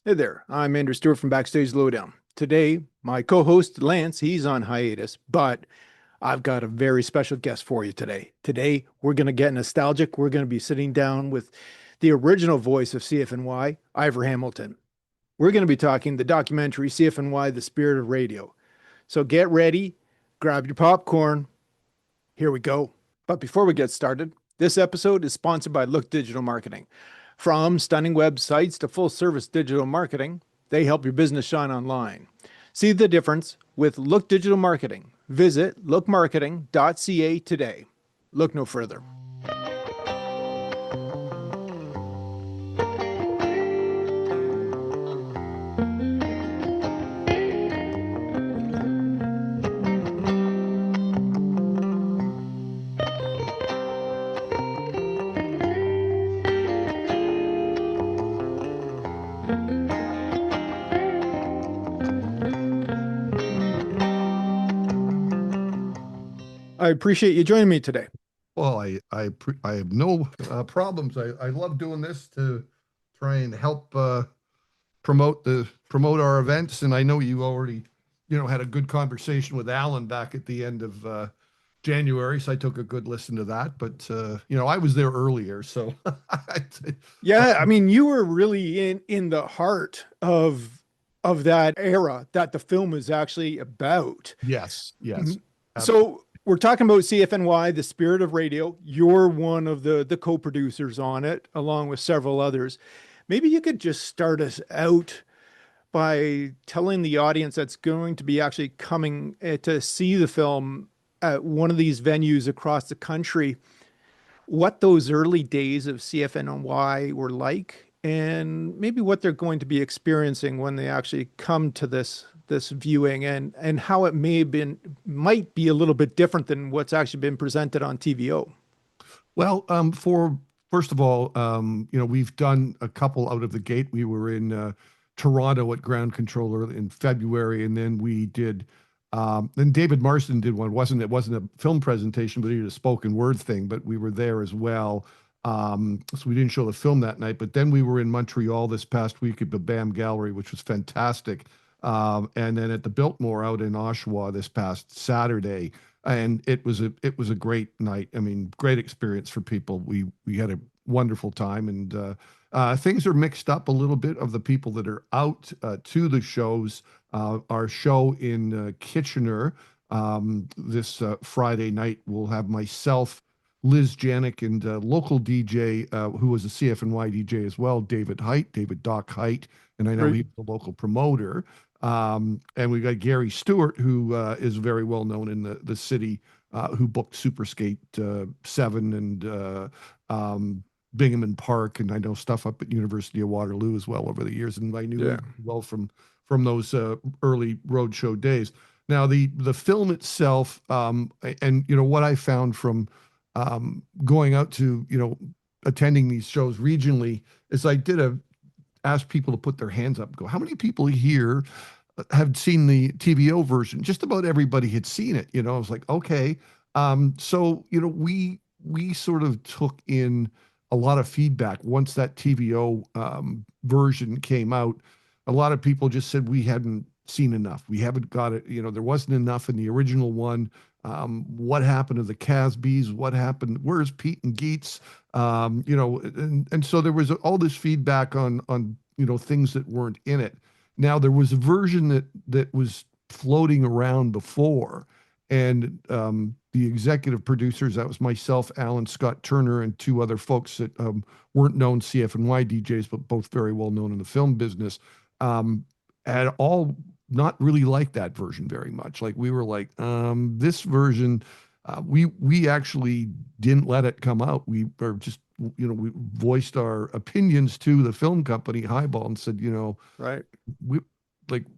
Hey there, I'm Andrew Stewart from Backstage Lowdown. Today, my co-host Lance, he's on hiatus, but I've got a very special guest for you today. Today, we're going to get nostalgic. We're going to be sitting down with the original voice of CFNY, Ivor Hamilton. We're going to be talking the documentary CFNY, The Spirit of Radio. So get ready, grab your popcorn. Here we go. But before we get started, this episode is sponsored by Look Digital Marketing. From stunning websites to full service digital marketing, they help your business shine online. See the difference with Look Digital Marketing. Visit lookmarketing.ca today. Look no further. I appreciate you joining me today. Well, I have no problems. I love doing this to try and help promote our events. And I know you already, had a good conversation with Alan back at the end of January, so I took a good listen to that. But I was there earlier, so Yeah, I mean, you were really in the heart of that era that the film is actually about. yes, absolutely. So we're talking about CFNY, The Spirit of Radio. You're one of the co-producers on it, along with several others. Maybe you could just start us out by telling the audience that's going to be actually coming to see the film at one of these venues across the country, what those early days of CFNY were like, and maybe what they're going to be experiencing when they actually come to this viewing, and how it might be a little bit different than what's actually been presented on TVO. Well, for first of all, we've done a couple out of the gate. We were in Toronto at Ground Controller in February, and then we did. Then David Marston did one. It wasn't a film presentation, but he did a spoken word thing. But we were there as well. So we didn't show the film that night. But then we were in Montreal this past week at the BAM Gallery, which was fantastic. And then at the Biltmore out in Oshawa this past Saturday, and it was a great night. I mean, great experience for people. We had a wonderful time, and things are mixed up a little bit of the people that are out to the shows. Our show in Kitchener this Friday night will have myself, Liz Janik, and local DJ who was a CFNY DJ as well, David Doc Height, and I know Right. he's the local promoter. And we got Gary Stewart, who is very well known in the city, who booked Super Skate 7 and Binghamton Park, and I know stuff up at University of Waterloo as well over the years, and I knew Yeah. him well from those early roadshow days. Now the film itself, and what I found from going out to attending these shows regionally is I did ask people to put their hands up and go, how many people here have seen the TVO version? Just about everybody had seen it. I was like, okay. So, we sort of took in a lot of feedback once that TVO version came out. A lot of people just said we hadn't seen enough. We haven't got it. There wasn't enough in the original one. What happened to the Casbys? What happened? Where's Pete and Geets? And so there was all this feedback on things that weren't in it. Now there was a version that was floating around before, and the executive producers, that was myself, Alan Scott Turner, and two other folks that weren't known CFNY DJs, but both very well known in the film business, had all not really liked that version very much. Like we were like, this version, we actually didn't let it come out. We were just, we voiced our opinions to the film company Highball and said, Right. we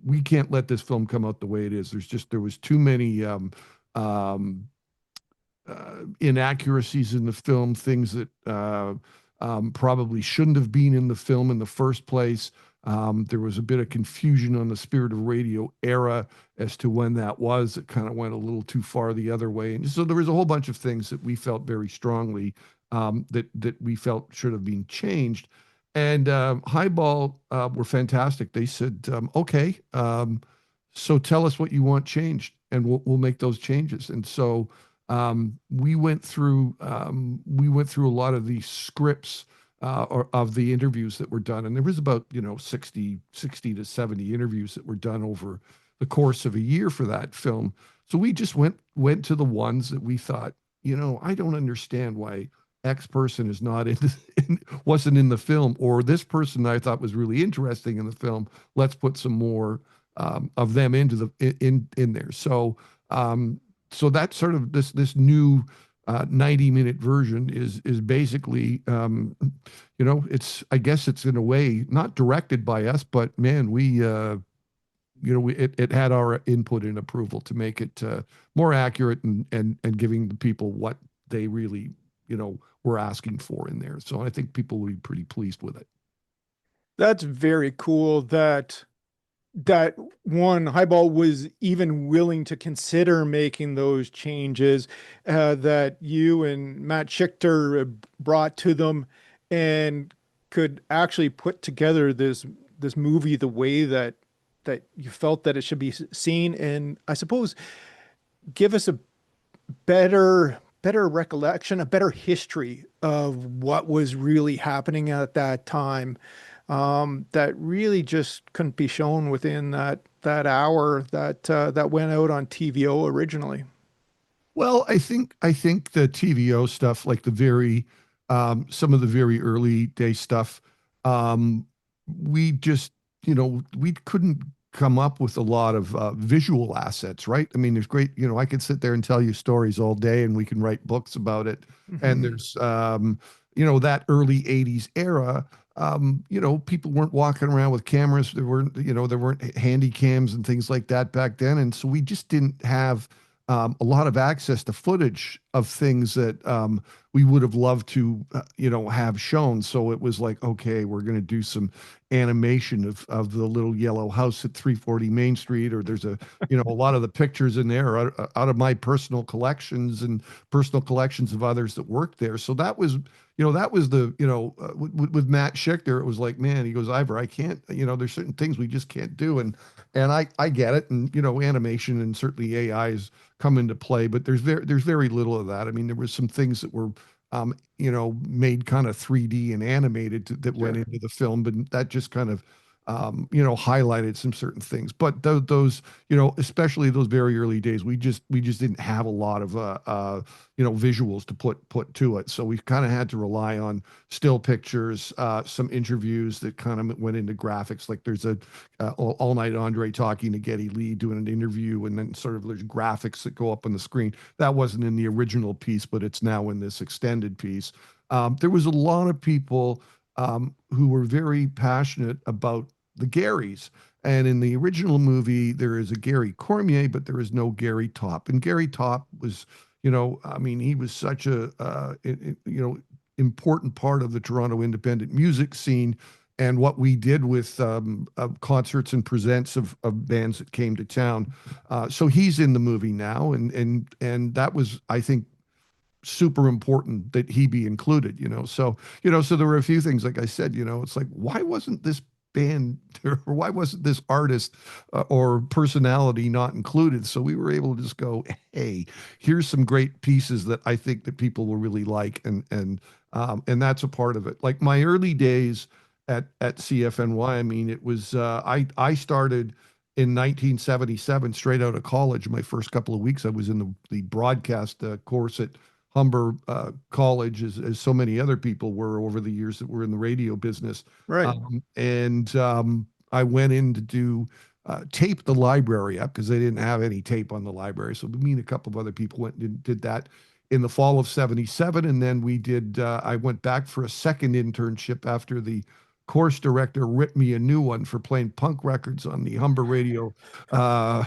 we can't let this film come out the way it is. There was too many inaccuracies in the film, things that probably shouldn't have been in the film in the first place. There was a bit of confusion on the Spirit of Radio era as to when that was. It kind of went a little too far the other way. And so there was a whole bunch of things that we felt very strongly that we felt should have been changed. And Highball were fantastic. They said, "Okay, so tell us what you want changed, and we'll make those changes." And so we went through a lot of the scripts or of the interviews that were done, and there was about 60 to 70 interviews that were done over the course of a year for that film. So we just went to the ones that we thought, I don't understand why X person is not wasn't in the film, or this person I thought was really interesting in the film. Let's put some more of them into in there. So that's sort of this new 90-minute version is basically it's, I guess it's in a way not directed by us, but man, it had our input and approval to make it more accurate and giving the people what they really were asking for in there. So I think people will be pretty pleased with it. That's very cool that one Highball was even willing to consider making those changes that you and Matt Schichter brought to them, and could actually put together this movie the way that you felt that it should be seen, and I suppose give us a better recollection, a better history of what was really happening at that time, that really just couldn't be shown within that hour that went out on TVO originally. Well, I think the TVO stuff, like some of the very early day stuff, um, we just we couldn't come up with a lot of visual assets, right? I mean, there's great, I could sit there and tell you stories all day, and we can write books about it. And Mhm. there's that early '80s era. People weren't walking around with cameras. There weren't handy cams and things like that back then, and so we just didn't have a lot of access to footage of things that we would have loved to, have shown. So it was like, okay, we're going to do some animation of the little yellow house at 340 Main Street, or there's a lot of the pictures in there are out of my personal collections and personal collections of others that worked there. So that was with Matt Schichter, it was like, man, he goes, Ivor, I can't, there's certain things we just can't do. And I get it. And, animation and certainly AI has come into play, but there's very little of that. I mean, there was some things that were, made kind of 3D and animated that went Sure. into the film, but that just kind of, highlighted some certain things. But those, especially those very early days, we just didn't have a lot of, visuals to put to it. So we kind of had to rely on still pictures, some interviews that kind of went into graphics. Like there's a all night Andre talking to Geddy Lee doing an interview, and then sort of there's graphics that go up on the screen. That wasn't in the original piece, but it's now in this extended piece. There was a lot of people who were very passionate about the Garys. And in the original movie, there is a Gary Cormier, but there is no Gary Top. And Gary Top was, I mean, he was such a, important part of the Toronto independent music scene. And what we did with concerts and presents of bands that came to town. So he's in the movie now, and that was, I think, super important that he be included, so there were a few things, like I said, it's like, why wasn't this band or why wasn't this artist or personality not included? So we were able to just go, hey, here's some great pieces that I think that people will really like, and that's a part of it. Like my early days at CFNY, I mean, it was I started in 1977, straight out of college. My first couple of weeks, I was in the broadcast course at Humber College, as so many other people were over the years that were in the radio business. Right. And I went in to do tape the library up because they didn't have any tape on the library. So me and a couple of other people went and did that in the fall of '77. And then I went back for a second internship after the course director ripped me a new one for playing punk records on the Humber radio uh,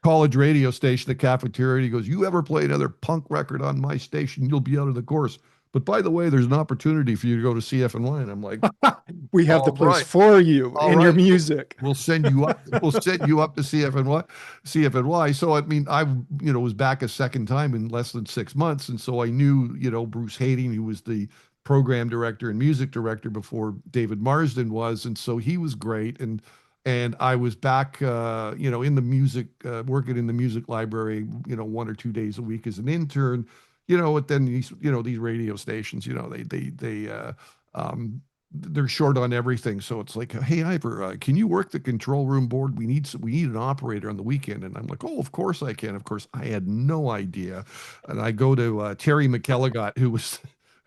college radio station, the cafeteria. He goes, "You ever play another punk record on my station, you'll be out of the course. But by the way, there's an opportunity for you to go to CFNY." And I'm like, We have the all place right, for you all in your right. music. We'll send you up. We'll send you up to CFNY. So I mean, I was back a second time in less than 6 months, and so I knew Bruce Hayting, who was the program director and music director before David Marsden was, and so he was great. And I was back, in the music, working in the music library, 1 or 2 days a week as an intern. But then these radio stations, they're short on everything. So it's like, hey, Ivor, can you work the control room board? We need an operator on the weekend. And I'm like, oh, of course I can. Of course, I had no idea. And I go to Terry McElligott, who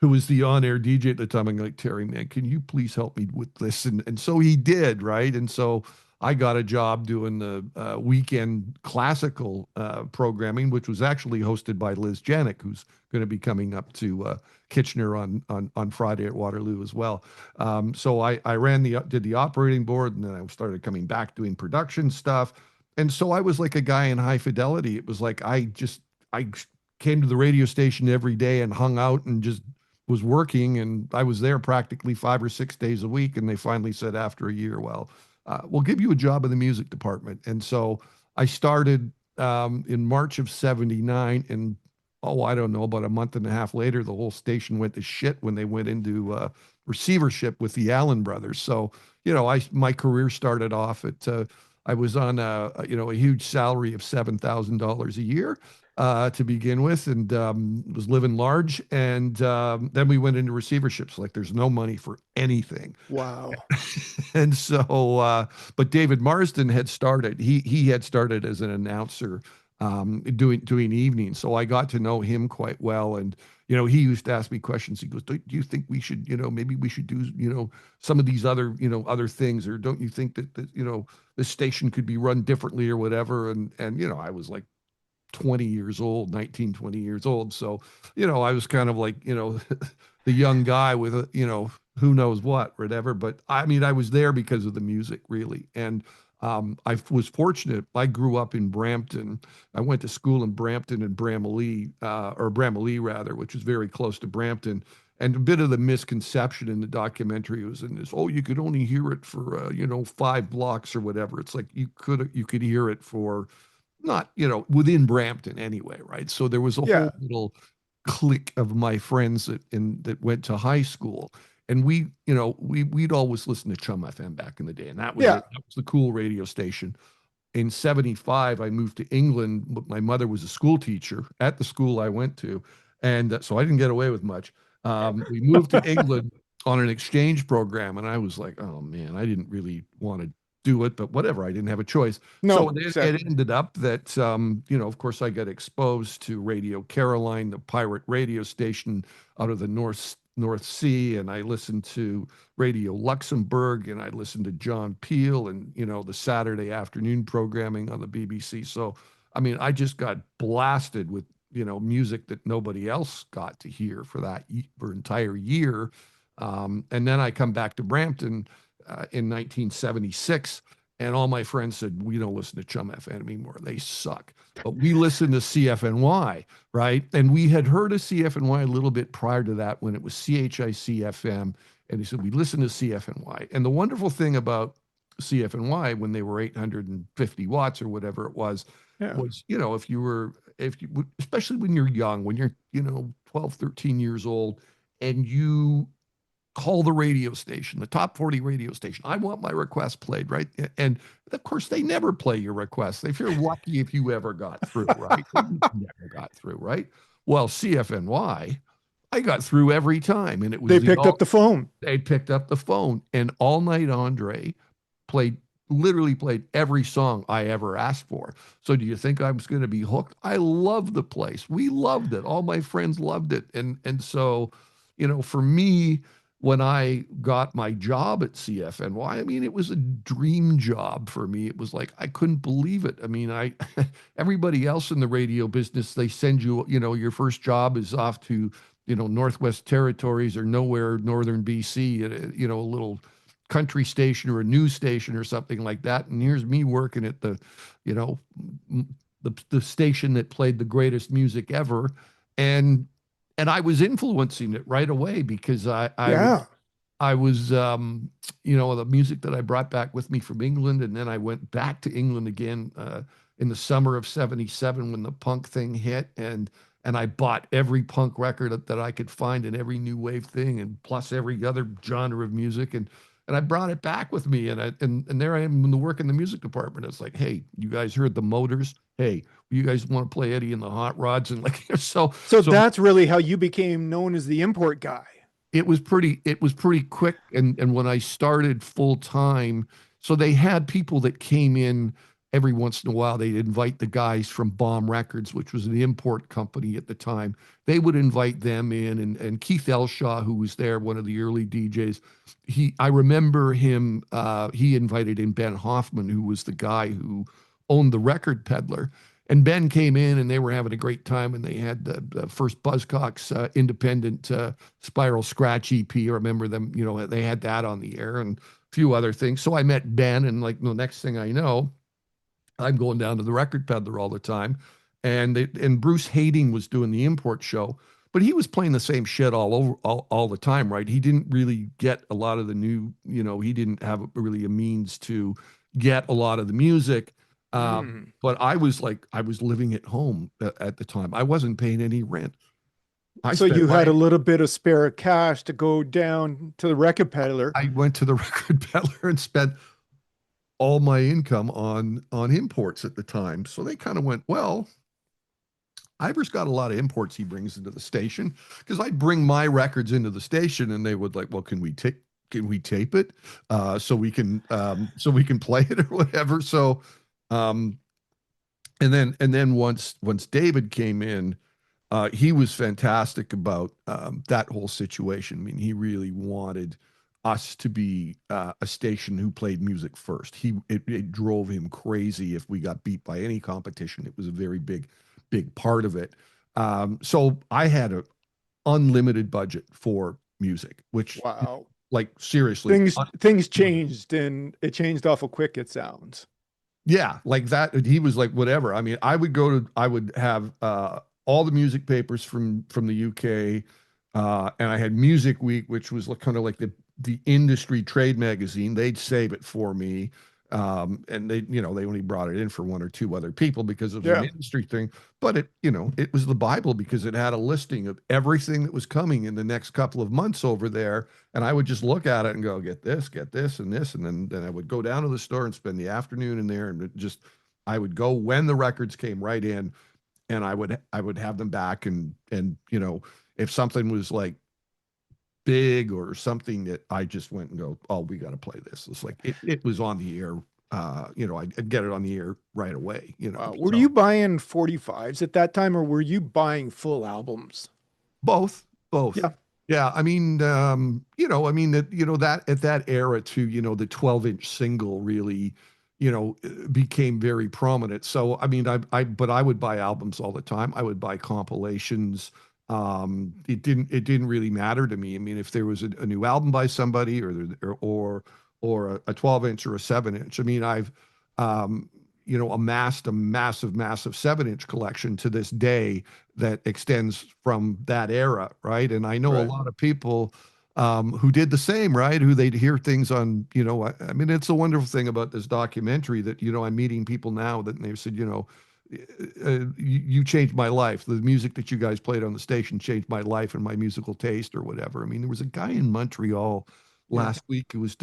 was the on-air DJ at the time. I'm like, Terry, man, can you please help me with this? And so he did, right? And so I got a job doing the weekend classical programming, which was actually hosted by Liz Janik, who's going to be coming up to Kitchener on Friday at Waterloo as well. So I did the operating board, and then I started coming back doing production stuff. And so I was like a guy in high fidelity. It was like I came to the radio station every day and hung out and just was working, and I was there practically 5 or 6 days a week. And they finally said after a year, well, we'll give you a job in the music department. And so I started in March of '79, and I don't know, about a month and a half later, the whole station went to shit when they went into receivership with the Allen brothers. So, my career started off at, I was on a huge salary of $7,000 a year to begin with, and was living large. And then we went into receiverships. Like, there's no money for anything. Wow. And so, but David Marsden had started. He had started as an announcer, doing evenings. So I got to know him quite well. And he used to ask me questions. He goes, "Do you think we should, maybe we should do, some of these other things, or don't you think that this station could be run differently or whatever?" And I was like 20 years old, 19, 20 years old. So, I was kind of like, the young guy with who knows what, whatever. But I mean, I was there because of the music, really. And I was fortunate. I grew up in Brampton. I went to school in Brampton and Bramalea, or Bramalea rather, which is very close to Brampton. And a bit of the misconception in the documentary was in this, oh, you could only hear it for 5 blocks or whatever. It's like you could hear it for, not, within Brampton anyway, right? So there was a Yeah. whole little clique of my friends that went to high school, and we'd always listen to Chum FM back in the day, and that was Yeah. it. That was the cool radio station. In '75, I moved to England. My mother was a school teacher at the school I went to, and so I didn't get away with much. We moved to England on an exchange program, and I was like, oh man, I didn't really want to do it, but whatever, I didn't have a choice. So No, it exactly. ended up that, of course, I got exposed to Radio Caroline, the pirate radio station out of the North Sea, and I listened to Radio Luxembourg, and I listened to John Peel, and the Saturday afternoon programming on the BBC. So, I mean, I just got blasted with music that nobody else got to hear for entire year. And then I come back to Brampton in 1976, and all my friends said, we don't listen to Chum FM anymore. They suck. But we listen to CFNY, right? And we had heard of CFNY a little bit prior to that when it was CHIC FM. And he said, we listen to CFNY. And the wonderful thing about CFNY when they were 850 watts or whatever it was, Yeah. especially when you're young, when you're, 12, 13 years old, and you call the radio station, the top 40 radio station. I want my request played, right? And of course, they never play your requests. If you're lucky if you ever got through, right? You never got through, right? Well, CFNY, I got through every time. And it They was picked up the phone. they picked up the phone, and All Night Andre played literally played every song I ever asked for. So do you think I was going to be hooked? I loved the place. We loved it. All my friends loved it. And so, for me, when I got my job at CFNY, I mean, it was a dream job for me. It was like, I couldn't believe it. I mean, everybody else in the radio business, they send you, your first job is off to, Northwest Territories or nowhere, Northern BC, a little country station or a news station or something like that. And here's me working at you know, the station that played the greatest music ever. And I was influencing it right away because Yeah. I was, the music that I brought back with me from England. And then I went back to England again in the summer of '77 when the punk thing hit. And and I bought every punk record that I could find and every new wave thing, and plus every other genre of music, and I brought it back with me, and there I am in the work in the music department. It's like, hey, you guys heard the Motors? Hey, you guys want to play Eddie and the Hot Rods? And like, So so that's really how you became known as the import guy. it was pretty quick, and when I started full time, so they had people that came in every once in a while. They'd invite the guys from Bomb Records, which was an import company at the time. They would invite them in, and Keith Elshaw, who was there, one of the early DJs, I remember him, he invited in Ben Hoffman, who was the guy who owned the Record Peddler. And Ben came in and they were having a great time, and they had the first Buzzcocks independent Spiral Scratch EP. I remember them, they had that on the air and a few other things. So I met Ben, and like the next thing I know, I'm going down to the Record Peddler all the time. And Bruce Hayding was doing the import show, but he was playing the same shit all over all the time, right? He didn't really get a lot of the new, he didn't have really a means to get a lot of the music. Mm. But I was living at home at the time. I wasn't paying any rent. I So spent you had my a little bit of spare cash to go down to the record peddler. I went to the Record Peddler and spent all my income on imports at the time. So they kind of went, well, Ivor's got a lot of imports he brings into the station, because I'd bring my records into the station and they would like, well, can we tape it so we can play it or whatever. So um and then once David came in, he was fantastic about that whole situation. I mean, he really wanted us to be a station who played music first. It drove him crazy if we got beat by any competition. It was a very big part of it. So I had an unlimited budget for music, which, Wow. like, seriously, Things changed and it changed awful quick, it sounds. yeah, like that. He was like, whatever. I mean, I would have all the music papers from the UK, and I had Music Week, which was like, kind of like the industry trade magazine. They'd save it for me, and they only brought it in for one or two other people because it was an Yeah. industry thing. But it was the Bible, because it had a listing of everything that was coming in the next couple of months over there, and I would just look at it and go, get this, and this, and then I would go down to the store and spend the afternoon in there, and I would go when the records came right in, and I would have them back, and if something was like big or something that I just went and go, oh, we got to play this. It's like it was on the air. I'd get it on the air right away. Were So you buying 45s at that time or were you buying full albums? both, both. Yeah. Yeah, I mean, I mean that at that era too, the 12-inch single really, became very prominent. So I mean, but I would buy albums all the time. I would buy compilations. It didn't really matter to me. I mean, if there was a new album by somebody, or a 12-inch or a 7-inch. I mean, I've amassed a massive 7-inch collection to this day that extends from that era, right? And I know a Right. lot of people who did the same, right? Who they'd hear things on, I mean, it's a wonderful thing about this documentary that, I'm meeting people now that they said, you changed my life. The music that you guys played on the station changed my life and my musical taste or whatever. I mean, there was a guy in Montreal Yeah. last week who was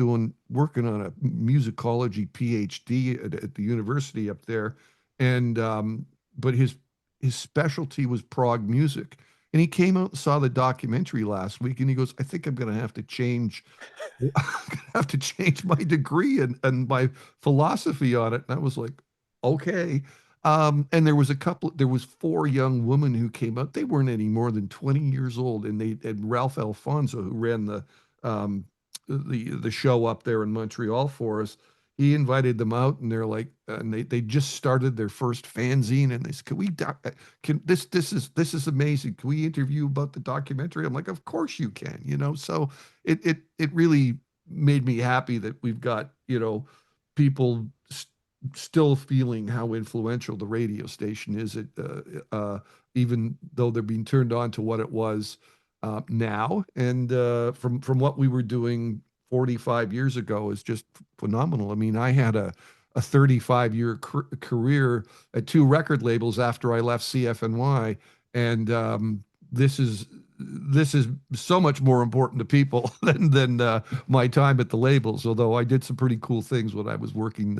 working on a musicology PhD at the university up there, and but his specialty was prog music. And he came out and saw the documentary last week, and he goes, "I think I'm going to have to change, I'm gonna have to change my degree and my philosophy on it." And I was like, "Okay." And there was four young women who came out. They weren't any more than 20 years old, and Ralph Alfonso, who ran um, the show up there in Montreal for us. He invited them out, and they're like, and they just started their first fanzine, and they said, "Can we can this is amazing? Can we interview about the documentary?" I'm like, "Of course you can." So it really made me happy that we've got people still feeling how influential the radio station is. Even though they're being turned on to what it was now, and from what we were doing 45 years ago is just phenomenal. I mean, I had a 35-year career at two record labels after I left CFNY, And this is so much more important to people than my time at the labels. Although I did some pretty cool things when I was working.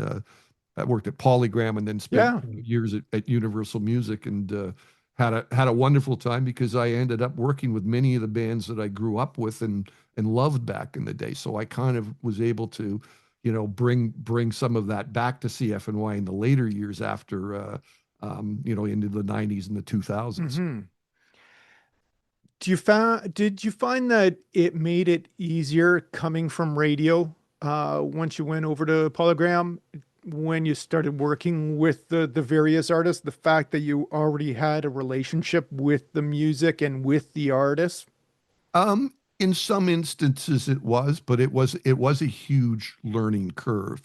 I worked at Polygram and then spent Yeah. years at Universal Music, and had a wonderful time because I ended up working with many of the bands that I grew up with and loved back in the day. So I kind of was able to, bring some of that back to CFNY in the later years after, into the 90s and the 2000s. Hmm. Did you find that it made it easier coming from radio once you went over to Polygram when you started working with the various artists? The fact that you already had a relationship with the music and with the artists? In some instances it was, but it was a huge learning curve.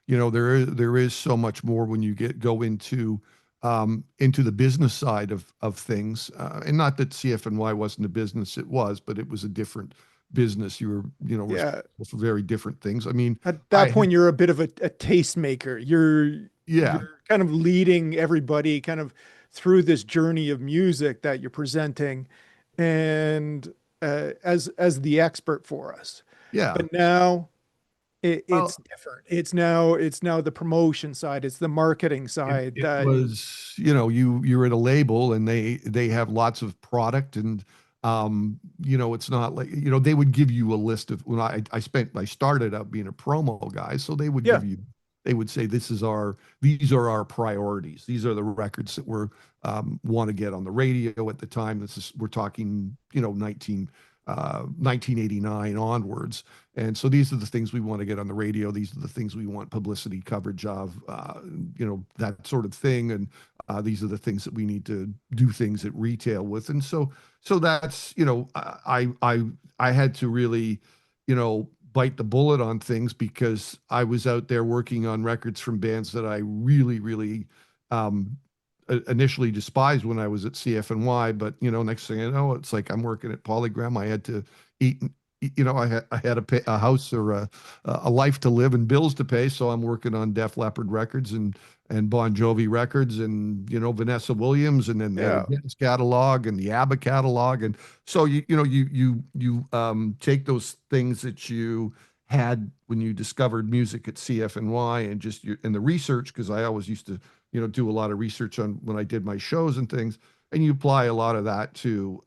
There is so much more when you go into the business side of things, and not that CFNY wasn't a business, it was, but it was a different business. You were, Yeah. responsible for very different things. I mean, At I that point, you're a bit of a tastemaker. yeah, You're kind of leading everybody kind of through this journey of music that you're presenting, and as the expert for us. yeah. But now it's Well, different. It's now the promotion side. It's the marketing side it that was, you're at a label and they have lots of product, and it's not like, they would give you a list of, when I started out being a promo guy, so yeah, they would say, these are our priorities. These are the records that want to get on the radio at the time. We're talking, 1989 onwards. And so these are the things we want to get on the radio. These are the things we want publicity coverage of, that sort of thing. And these are the things that we need to do things at retail with. And so that's, I had to really, bite the bullet on things because I was out there working on records from bands that I really, really um, initially despised when I was at CFNY. But next thing I know, it's like I'm working at Polygram. I had to eat. I had a house or a life to live and bills to pay. So I'm working on Def Leppard records and Bon Jovi records and Vanessa Williams, and then the yeah, Evanescence catalog and the ABBA catalog. And so you take those things that you had when you discovered music at CFNY and just and the research, because I always used to do a lot of research on when I did my shows and things. And you apply a lot of that to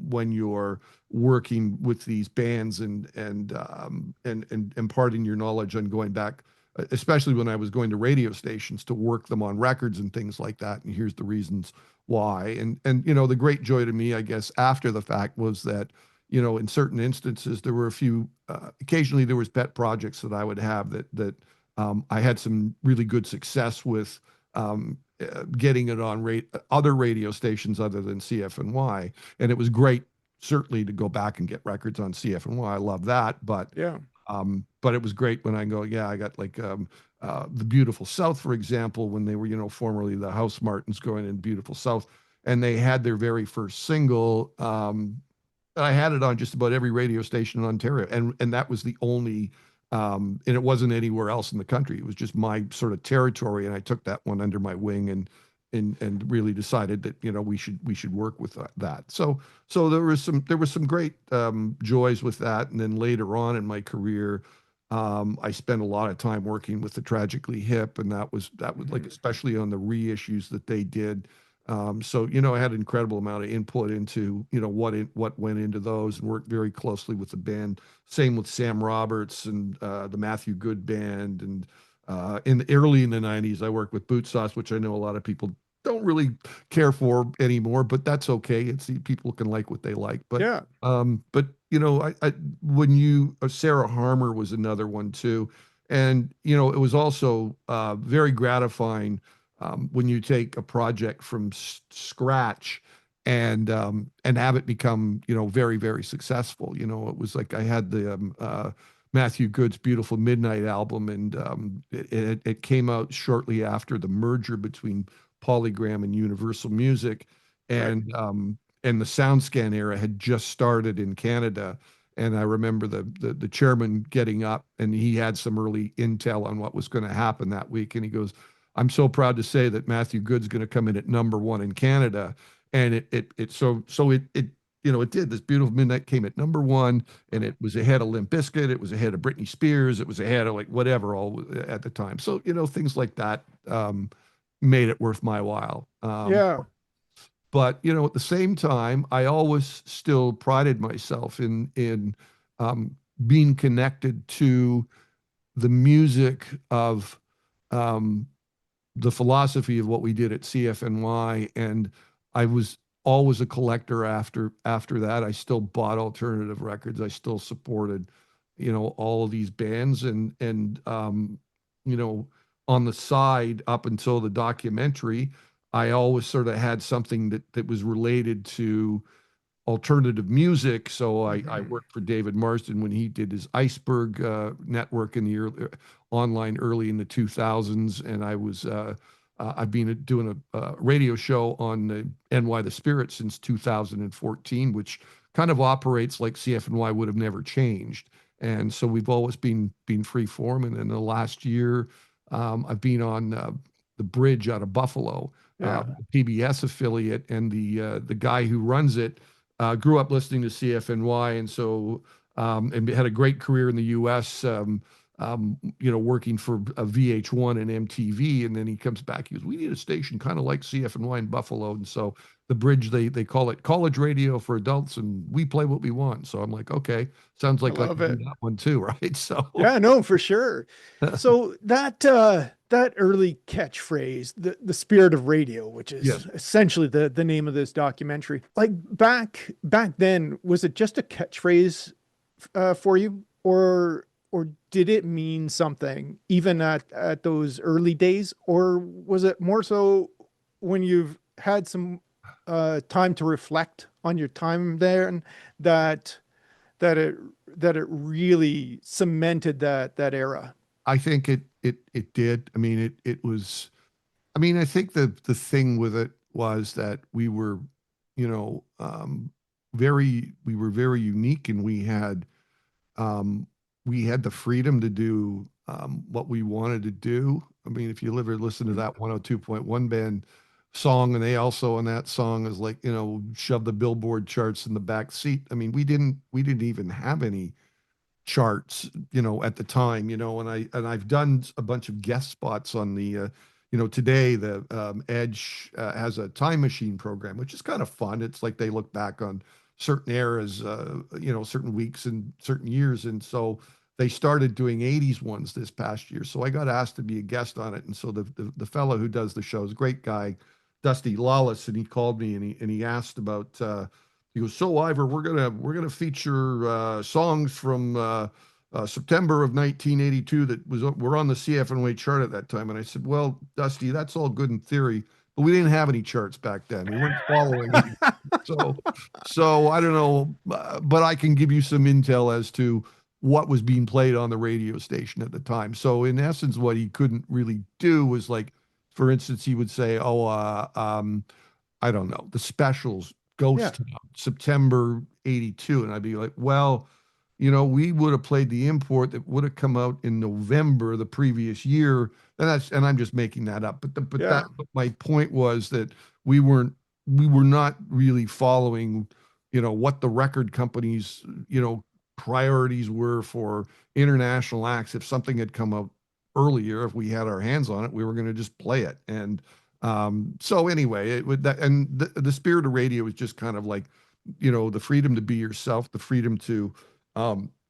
when you're working with these bands and imparting your knowledge on going back, especially when I was going to radio stations to work them on records and things like that. And here's the reasons why. And the great joy to me, I guess, after the fact was that, in certain instances, there were a few, occasionally there was pet projects that I would have that I had some really good success with getting it on other radio stations other than CFNY. And it was great, certainly, to go back and get records on CFNY. I love that. yeah, But it was great when I go, yeah, I got like the Beautiful South, for example, when they were, formerly the House Martins going in Beautiful South. And they had their very first single. And I had it on just about every radio station in Ontario. And that was the only and it wasn't anywhere else in the country. It was just my sort of territory, and I took that one under my wing and really decided that we should work with that. So there was some great joys with that, and then later on in my career, I spent a lot of time working with the Tragically Hip, and that was like mhm, especially on the reissues that they did. So I had an incredible amount of input into what went into those, and worked very closely with the band. Same with Sam Roberts and the Matthew Good band, and early in the '90s, I worked with Boot Sauce, which I know a lot of people don't really care for anymore, but that's okay. It's people can like what they like, yeah, but I when Sarah Harmer was another one too, and it was also very gratifying when you take a project from scratch and have it become very, very successful. It was like I had the Matthew Good's Beautiful Midnight album, and it came out shortly after the merger between Polygram and Universal Music, right, and the SoundScan era had just started in Canada. And I remember the chairman getting up, and he had some early intel on what was going to happen that week, and he goes, "I'm so proud to say that Matthew Good's going to come in at number one in Canada." and it it did. This Beautiful Midnight came at number one, and it was ahead of Limp Bizkit, it was ahead of Britney Spears, it was ahead of like whatever all at the time. So things like that made it worth my while. Yeah. But at the same time, I always still prided myself in um, being connected to the music of um, the philosophy of what we did at CFNY, and I was always a collector after that. I still bought alternative records. I still supported, all of these bands, and you know, on the side up until the documentary, I always sort of had something that was related to alternative music. So I Hmm. worked for David Marsden when he did his Iceberg network in the online early in the 2000s, and I've been doing a radio show on the NY the Spirit since 2014, which kind of operates like CFNY would have never changed. And so we've always been free form. And in the last year, I've been on the Bridge out of Buffalo, Yeah. PBS affiliate, and the guy who runs it grew up listening to CFNY, and so and had a great career in the U.S. Working for a VH1 and MTV, and then he comes back. He goes, "We need a station kind of like CFNY in Buffalo," and so the Bridge they call it college radio for adults, and we play what we want. So I'm like, okay, sounds I like I love can do it. that one too, right? So Yeah, no, for sure. So that early catchphrase, the spirit of radio, which is yes, essentially the name of this documentary. Like back then, was it just a catchphrase for you, or did it mean something even at those early days, or was it more so when you've had some time to reflect on your time there, and that that it that it really cemented that era. I think it did. I mean, it was. I mean, I think the thing with it was that we were, you know, we were very unique, and um, we had the freedom to do what we wanted to do. I mean, if you ever listen to that 102.1 band song, and they also on that song is like, shove the Billboard charts in the back seat. I mean, we didn't even have any charts, at the time, and I've done a bunch of guest spots on the, today the Edge has a time machine program, which is kind of fun. It's like they look back on certain eras, certain weeks and certain years, and so they started doing 80s ones this past year. So I got asked to be a guest on it, and so the fellow who does the show is a great guy, Dusty Lawless, and he called me and he asked about. He goes, "So Ivor, we're gonna feature songs from September of 1982 that were on the CFNY chart at that time." And I said, "Well, Dusty, that's all good in theory, but we didn't have any charts back then. We weren't following any. So, so I don't know, but I can give you some intel as to what was being played on the radio station at the time. So in essence, what he couldn't really do was like, for instance, he would say, "Oh, I don't know, the Specials, Yeah, Ghost Town, September 82." And I'd be like, well, we would have played the import that would have come out in November the previous year. And I'm just making that up. yeah, But my point was that we were not really following, what the record companies, priorities were for international acts. If something had come out earlier, if we had our hands on it, we were going to just play it. And so anyway, it would that and the spirit of radio is just kind of like, the freedom to be yourself, the freedom to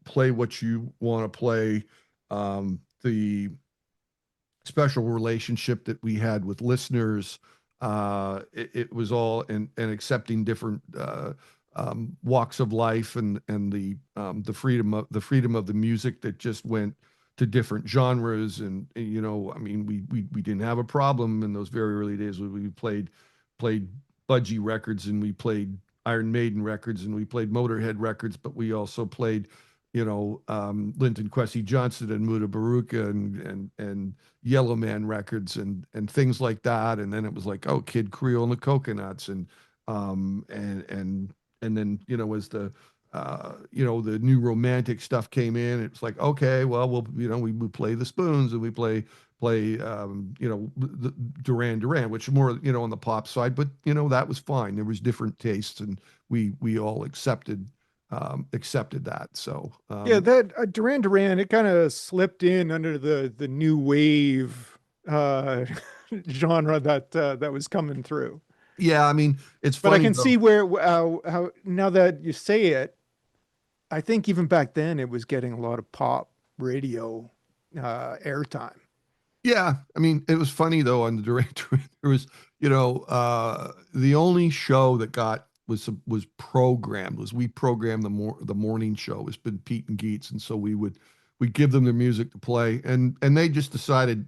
play what you want to play, the special relationship that we had with listeners. It was all and accepting different walks of life, and the freedom of the music that just went to different genres. And I mean, we didn't have a problem in those very early days when we played Budgie records, and we played Iron Maiden records, and we played Motorhead records, but we also played Linton Kwesi Johnson and Muda Baruka and Yellow Man records and things like that. And then it was like, oh, Kid Creole and the Coconuts, and then as the the new romantic stuff came in. It's like, okay, well, we play the Spoons and we play the Duran Duran, which more on the pop side, but that was fine. There was different tastes, and we all accepted that. So Yeah, that Duran Duran, it kind of slipped in under the new wave uh, genre that was coming through. yeah, I mean, it's But I funny can though. see where how now that you say it, I think even back then it was getting a lot of pop radio airtime. Yeah, I mean, it was funny though on the director. There was, the only show that got was programmed was we programmed the morning show. It's been Pete and Geets, and so we'd give them their music to play, and they just decided,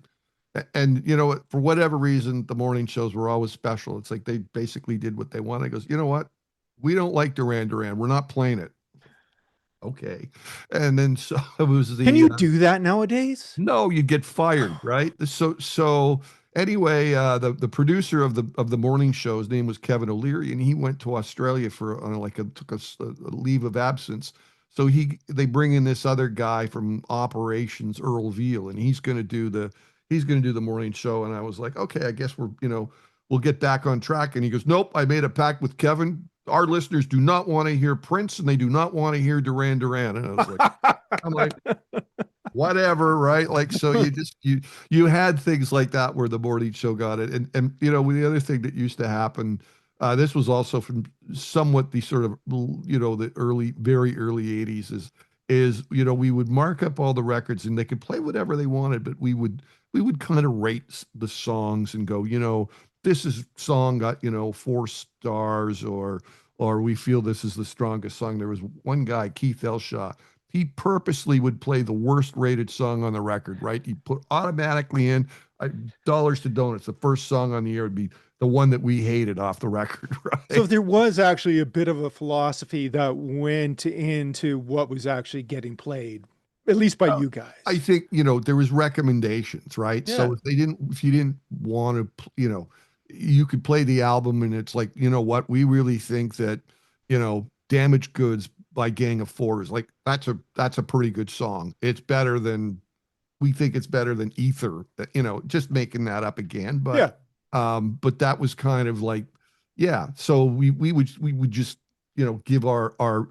and for whatever reason, the morning shows were always special. It's like they basically did what they wanted. It goes, you know what? We don't like Duran Duran. We're not playing it. Okay, and then so it was Can the you do that nowadays? no, you get fired, right? So anyway, the producer of the morning show, his name was Kevin O'Leary, and he went to Australia for took a leave of absence. So they bring in this other guy from operations, Earl Veal, and he's gonna do the morning show. And I was like, okay, I guess we'll get back on track. And he goes, nope, I made a pact with Kevin. Our listeners do not want to hear Prince, and they do not want to hear Duran Duran. And I was like, I'm like, whatever, right? Like, so you had things like that where the morning show got it. And the other thing that used to happen, this was also from somewhat the sort of the very early 80s is we would mark up all the records and they could play whatever they wanted, but we would kind of rate the songs and go, this is song got 4 stars, or we feel this is the strongest song. There was one guy, Keith Elshaw. He purposely would play the worst rated song on the record, right? He put automatically in Dollars to Donuts. The first song on the air would be the one that we hated off the record, So right? there was actually a bit of a philosophy that went into what was actually getting played, at least by Uh, you I guys. think, there was recommendations, right? Yeah. So if you didn't want to, you could play the album and it's like, you know what, we really think that, Damaged Goods by Gang of Four is like, that's a pretty good song. We think it's better than Ether, just making that up again. Yeah. But that was kind of like, yeah. So we would just, give our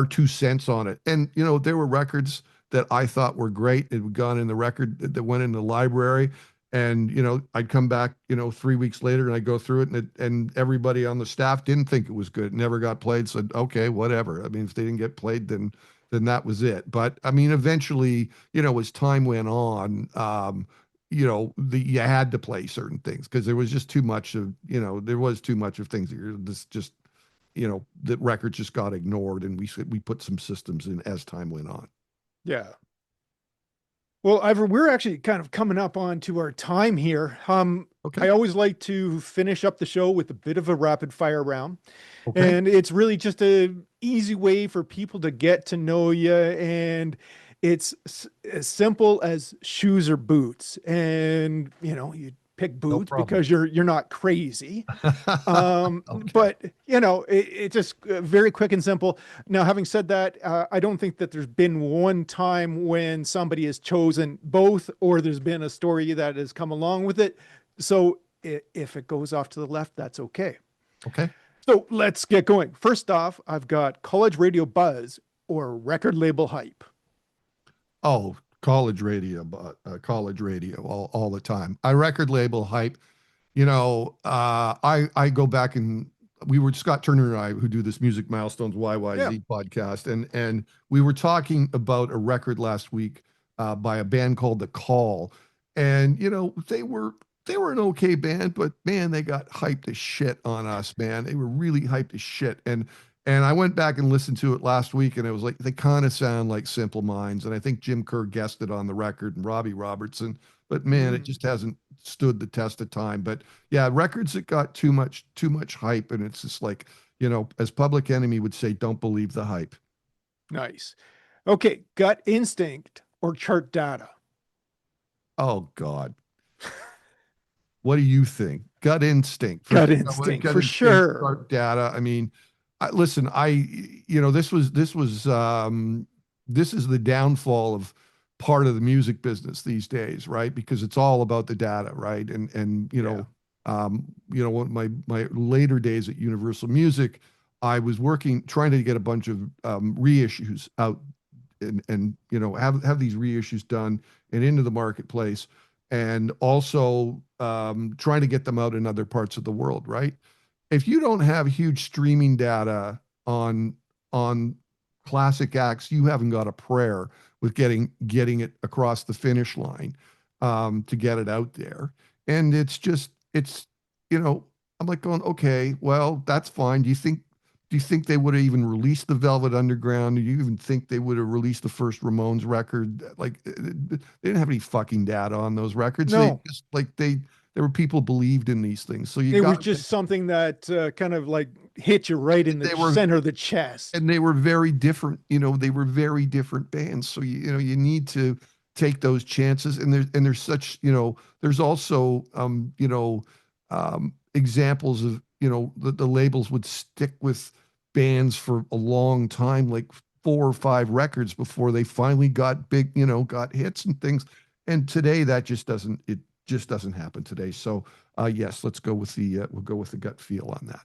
2 cents on it. And, there were records that I thought were great. It had gone in the record that went in the library. And, I'd come back, 3 weeks later and I'd go through it and everybody on the staff didn't think it was good. It never got played. Said, okay, whatever. I mean, if they didn't get played, then that was it. But I mean, eventually, as time went on, you had to play certain things because there was just too much of, there was too much of things that this just, the records just got ignored, and we put some systems in as time went on. Yeah. Well, Ivor, we're actually kind of coming up on to our time here. Okay. I always like to finish up the show with a bit of a rapid fire round. Okay. And it's really just a easy way for people to get to know you. And it's as simple as shoes or boots. And, you pick No boots problem. because you're not crazy. Okay. But it just very quick and simple. Now, having said that, I don't think that there's been one time when somebody has chosen both, or there's been a story that has come along with it. So if it goes off to the left, that's okay. Okay. So let's get going. First off, I've got college radio buzz or record label hype. Oh, college radio, but college radio all the time. I record label hype. I go back and we were Scott Turner and I who do this Music Milestones Yeah. YYZ podcast, and we were talking about a record last week by a band called The Call, and they were an okay band, but man, they got hyped as shit on us, man. They were really hyped as shit, and I went back and listened to it last week, and it was like they kind of sound like Simple Minds, and I think Jim Kerr guessed it on the record and Robbie Robertson, but man, it Mm, just hasn't stood the test of time. But yeah, records that got too much hype, and it's just like, as Public Enemy would say, don't believe the hype. nice. Okay, gut instinct or chart data. Oh God, what do you think? Gut instinct for Gut sure. instinct Gut for instinct, sure. start data. I mean, listen, this is the downfall of part of the music business these days, right? Because it's all about the data, right? And Yeah. when my later days at Universal Music, I was working trying to get a bunch of reissues out and have these reissues done and into the marketplace, and also trying to get them out in other parts of the world, right? If you don't have huge streaming data on on classic acts, you haven't got a prayer with getting it across the finish line to get it out there. And it's I'm like going, okay, well, that's fine. Do you think they would have even released the Velvet Underground? Do you even think they would have released the first Ramones record? Like, they didn't have any fucking data on those records. They No, just like there were people believed in these things. So you it was got just something that kind of like hit you right in the they were center of the chest. and they were very different. They were very different bands. So you need to take those chances. And there's such there's also examples of the labels would stick with bands for a long time, like 4 or 5 records before they finally got big, got hits and things. And today that just doesn't happen today. So yes, we'll go with the gut feel on that.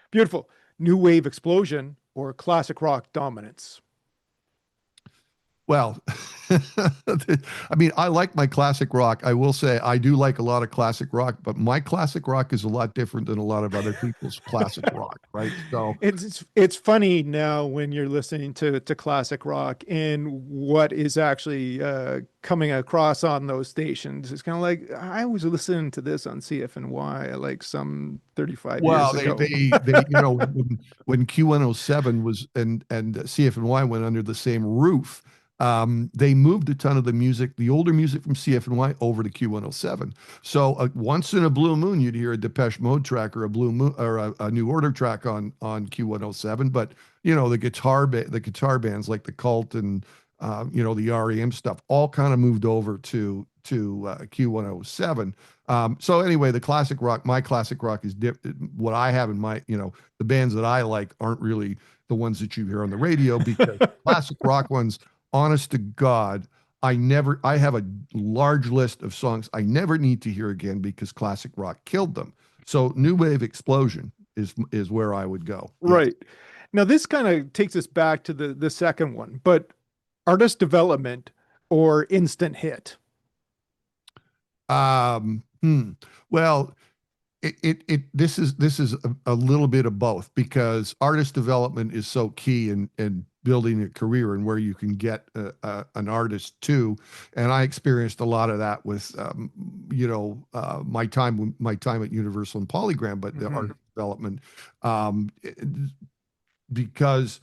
Beautiful. New wave explosion or classic rock dominance. Well, I mean, I like my classic rock. I will say I do like a lot of classic rock, but my classic rock is a lot different than a lot of other people's classic rock, right? So, It's funny now when you're listening to classic rock and what is actually coming across on those stations. It's kind of like I was listening to this on CFNY like some 35 well, years they ago. they they when Q107 was and CFNY went under the same roof, they moved a ton of the older music from CFNY over to Q107. So once in a blue moon, you'd hear a Depeche Mode track or a Blue Moon or a New Order track on Q107. But the guitar bands like the Cult and the REM stuff all kind of moved over to Q107. So anyway, my classic rock is what I have in my, the bands that I like aren't really the ones that you hear on the radio, because classic rock ones, honest to God, I have a large list of songs I never need to hear again because classic rock killed them. So new wave explosion is where I would go. Yes. Right. Now this kind of takes us back to the second one, but artist development or instant hit. Um, hmm. Well, this is a little bit of both, because artist development is so key in building a career and where you can get an artist to. And I experienced a lot of that with my time at Universal and Polygram, but the Mhm. artist development, um, because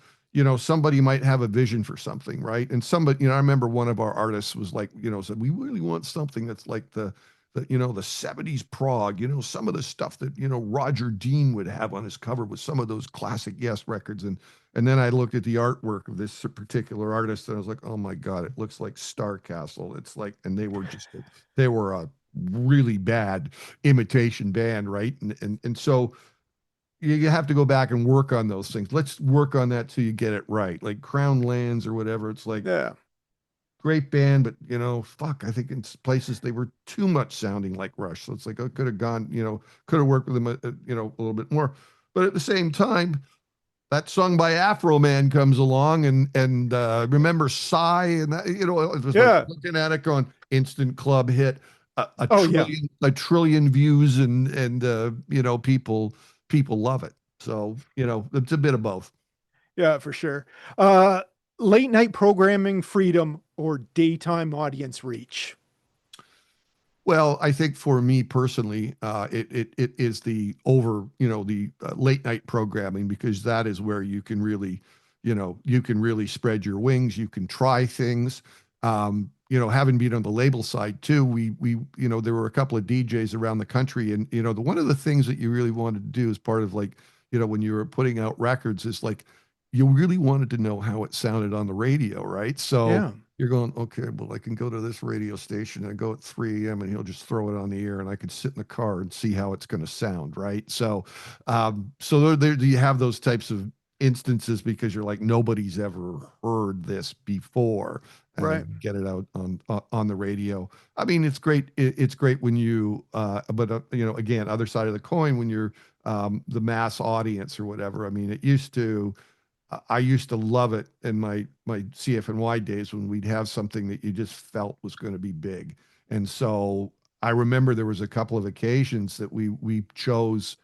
somebody might have a vision for something, right? And somebody, I remember one of our artists was like, said, we really want something that's like the 70s prog, some of the stuff that Roger Dean would have on his cover with some of those classic Yes records. And then I looked at the artwork of this particular artist and I was like, oh my God, it looks like Star Castle. It's like, and they were a really bad imitation band, right? And so you have to go back and work on those things. Let's work on that till you get it right. Like Crown Lands or whatever. It's like, Yeah. great band, but fuck, I think in places they were too much sounding like Rush. So it's like I could have gone, could have worked with them, a little bit more. But at the same time, that song by Afro Man comes along, and remember Psy, and that, it was like Yeah. looking at it going instant club hit, a Oh yeah. trillion views, and people love it. So it's a bit of both. Yeah, for sure. Uh, Late night programming freedom or daytime audience reach. Well, I think for me personally, it is the late night programming, because that is where you can really spread your wings. You can try things. Having been on the label side too, there were a couple of DJs around the country, and one of the things that you really wanted to do as part of, like, when you were putting out records, is like you really wanted to know how it sounded on the radio, right? So Yeah. you're going, okay, well, I can go to this radio station and go at 3 a.m. and he'll just throw it on the air, and I can sit in the car and see how it's going to sound, right? So you have those types of instances because you're like, nobody's ever heard this before, and Right. then you get it out on the radio. I mean, it's great. It's great when you, but you know, again, other side of the coin, when you're the mass audience or whatever. I mean, it used to. I used to love it in my CFNY days when we'd have something that you just felt was going to be big. And so I remember there was a couple of occasions that we chose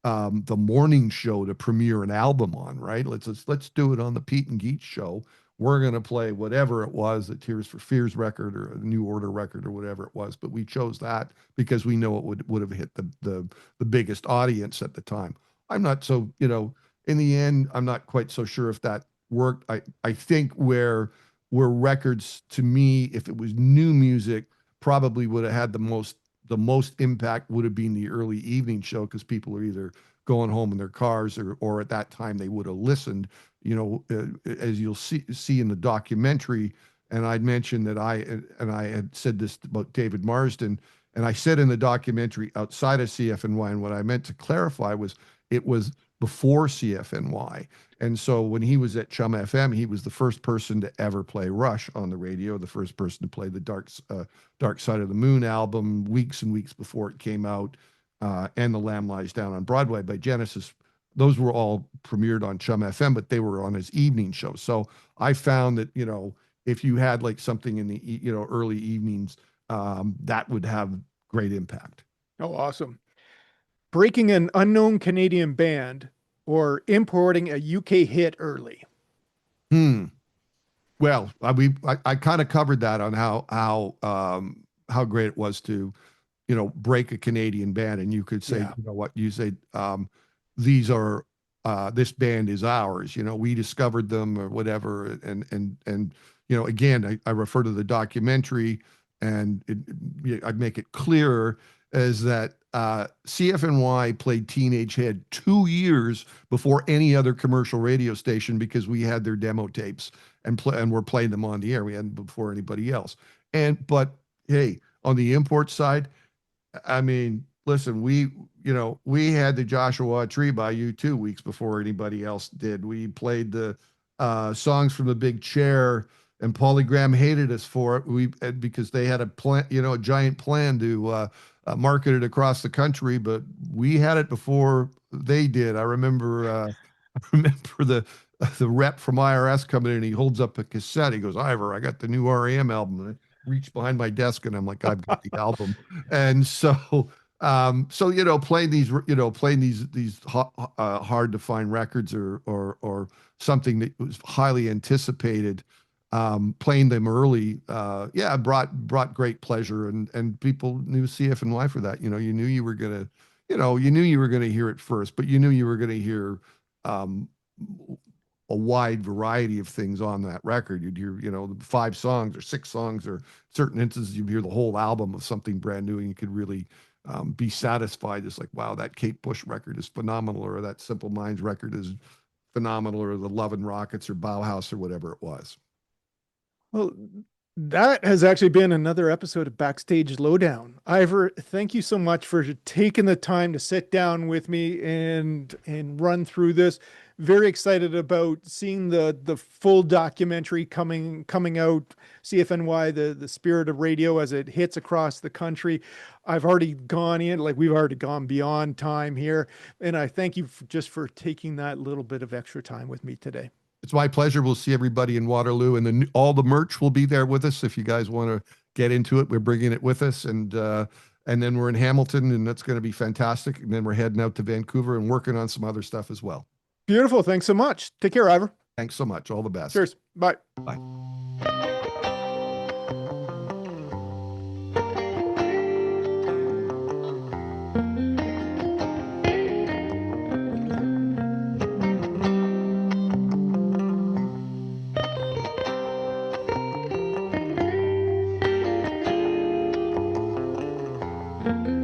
the morning show to premiere an album on, right? Let's do it on the Pete and Geets show. We're going to play whatever it was, the Tears for Fears record or a New Order record or whatever it was, but we chose that because we know it would have hit the biggest audience at the time. I'm not so, you know, in the end, I'm not quite so sure if that worked. I think where records, to me, if it was new music, probably would have had the most impact would have been the early evening show, because people are either going home in their cars, or at that time they would have listened. You know, as you'll see in the documentary, and I'd mentioned that I had said this about David Marsden, and I said in the documentary outside of CFNY, and what I meant to clarify was it was before CFNY. And so when he was at Chum FM, he was the first person to ever play Rush on the radio, the first person to play the Dark Side of the Moon album weeks and weeks before it came out, and The Lamb Lies Down on Broadway by Genesis. Those were all premiered on Chum FM, but they were on his evening show. So I found that, you know, if you had like something in the, you know, early evenings, that would have great impact. Oh, awesome. Breaking an unknown Canadian band or importing a UK hit early. Hmm. Well, I kind of covered that on how great it was to, you know, break a Canadian band, and you could say, Yeah. you know what, you say, these are this band is ours. You know, we discovered them or whatever, and you know, again, I refer to the documentary, and I'd make it clearer as that CFNY played Teenage Head 2 years before any other commercial radio station, because we had their demo tapes and we're playing them on the air. We hadn't before anybody else. But hey, on the import side, I mean, listen, we had the Joshua Tree by U2 weeks before anybody else did. We played the songs from the Big Chair, and Polygram hated us for it. Because they had a plan, you know, a giant plan to market it across the country, but we had it before they did. I remember the rep from IRS coming in. He holds up a cassette. He goes, "Ivor, I got the new REM album." And I reach behind my desk, and I'm like, "I've got the album." And so you know, playing these hard to find records, or something that was highly anticipated, playing them early, yeah, brought great pleasure, and people knew CFNY for that. You know, you knew you were gonna hear it first, but you knew you were gonna hear um, a wide variety of things on that record. You'd hear, you know, 5 songs or 6 songs, or certain instances you'd hear the whole album of something brand new, and you could really be satisfied. It's like, wow, that Kate Bush record is phenomenal, or that Simple Minds record is phenomenal, or the Love and Rockets or Bauhaus or whatever it was. Well, that has actually been another episode of Backstage Lowdown. Ivor, thank you so much for taking the time to sit down with me and run through this. Very excited about seeing the full documentary coming out, CFNY, the spirit of radio as it hits across the country. I've already gone in, like we've already gone beyond time here, and I thank you just for taking that little bit of extra time with me today. It's my pleasure. We'll see everybody in Waterloo, and all the merch will be there with us. If you guys want to get into it, we're bringing it with us, and then we're in Hamilton, and that's going to be fantastic. And then we're heading out to Vancouver and working on some other stuff as well. Beautiful. Thanks so much. Take care, Ivor. Thanks so much. All the best. Cheers. Bye. Bye. Thank you.